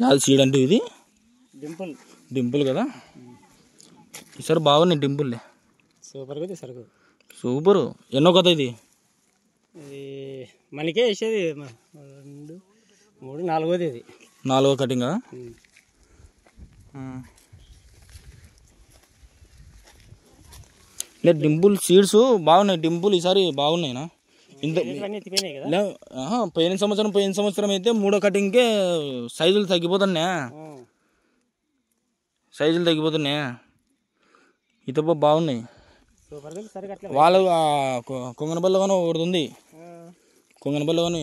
యాది సీడ్ అంటే ఇది డింపుల్ కదా. ఈసారి బాగున్నాయి డింపుల్లే, సూపర్గా ఉంది సరుకు. సూపరు. ఎన్నో కథ ఇది? మనకే వేసేది 2, 3, 4ది ఇది. 4వ కటింగా? లేదు డింపుల్ సీడ్స్ బాగున్నాయి. డింపుల్ ఈసారి బాగున్నాయినా? ఇంత పోయిన సంవత్సరం అయితే 3వ కటింగ్కే సైజులు తగ్గిపోతున్నాయి. ఇతపో బాగున్నాయి. వాళ్ళు కొంగనపల్లిగానే ఒకటి ఉంది, కొంగనపల్లిగాని.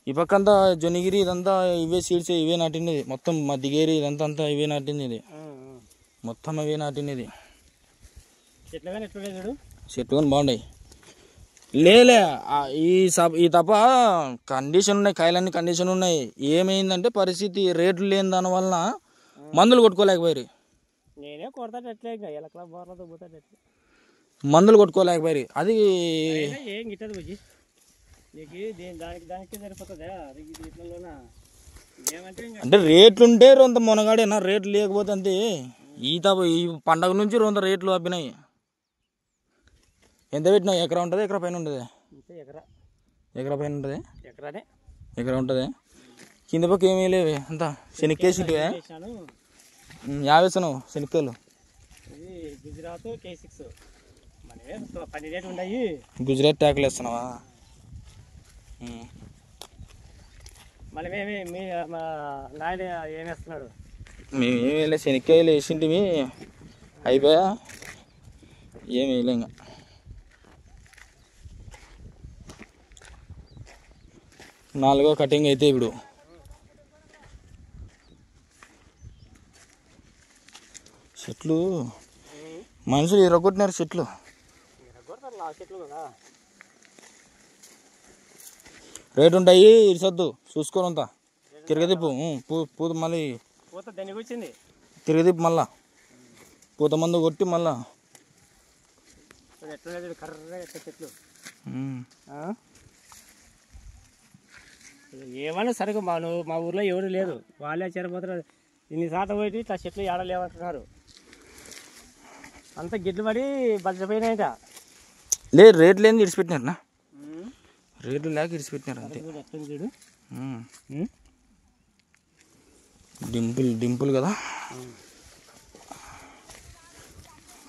ఈ పక్కంతా జొన్నగిరి ఇదంతా ఇవే సీడ్స్ ఇవే నాటినది మొత్తం. మధ్యగిరి ఇదంతా ఇవే నాటింది, ఇది మొత్తం అవే నాటినది. చెట్లు కానీ బాగున్నాయి. లేలే ఈ తప్ప కండిషన్ ఉన్నాయి, కాయలన్నీ కండిషన్ ఉన్నాయి. ఏమైందంటే పరిస్థితి రేట్లు లేని దానివల్ల మందులు కొట్టుకోలేకపోయారు. మందులు కొట్టుకోలేకపోయారు. అది అంటే రేట్లుంటే రొంత మొనగాడేనా, రేట్లు లేకపోతే అంతే. ఈ పండగ నుంచి రొంత రేట్లు అబ్బినాయి. ఎంత పెట్టినావు? ఎకరా ఉంటుంది, ఎకరా పైన ఉంటుంది? ఎకరా పైన ఉంటుంది, ఎకరా ఉంటుంది. కింద పక్క ఏమీ లేవు, అంతా శనక్కేసింటివే. యావేస్తున్నావు శనక్కాయలు? గుజరాత్ ట్యాకులు వేస్తున్నావా? మేమేమి శనక్కాయలు వేసింటివి, అయిపోయా. ఏమి వేయలే ఇంకా. నాలుగో కటింగ్ అయితే ఇప్పుడు. చెట్లు మనుషులు ఇరగొట్టినారు చెట్లు. రేటు ఉంటాయి, ఇరిసొద్దు చూసుకోరు. అంతా తిరగదిప్పు, పూత మళ్ళీ తిరగదిప్పు, మళ్ళా పూత మందు కొట్టి మళ్ళా. ఏమన్నా సరుకు మా ఊర్లో ఎవరు లేదు, వాళ్ళే చేరబోతున్నారు. ఇన్ని శాతం పోయి ఇట్లా చెట్లు ఏడలేమంటున్నారు. అంత గిడ్లు పడి బలిసిపోయినాయిట. లేదు రేట్లు ఏంది ఇడిచిపెట్టినారనా? రేట్లు లేక ఇడిచిపెట్టినారు అంతే. డింపుల్ కదా.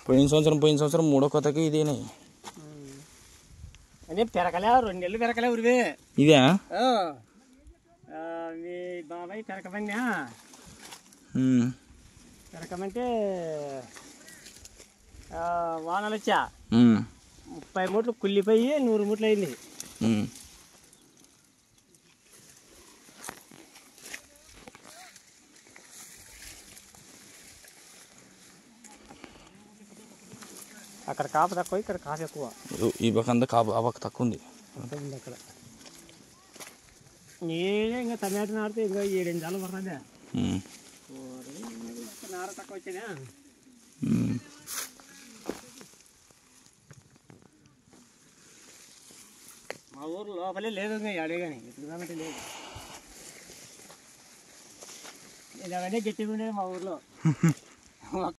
పోయిన సంవత్సరం 3వ కొత్తకి ఇదేనాయి. అదే పెరకలే, 2 నెలలు పెరకలే ఉరివే. ఇదే మీ బాబాయ్ పెరకమన్నా, పెరకమంటే వానలు వచ్చా 30 మూట్లు కుళ్ళిపోయి 100 మూట్లు అయింది. అక్కడ కాపు తక్కువ, ఇక్కడ కాపు ఎక్కువ. ఈ పక్క అంతా కాపు, ఆ పక్క తక్కువ ఉంది. అక్కడ నేనే ఇంకా టమాటో నాటితే ఇంకా 7-8 సార్లు పడుతుందా. నార తక్కువ వచ్చానా. మా ఊరు లోపలే లేదు, ఇంకా అడే కానీ ఎప్పుడు లేదు. ఇలాగనే గట్టిగా ఉండేది మా ఊర్లో.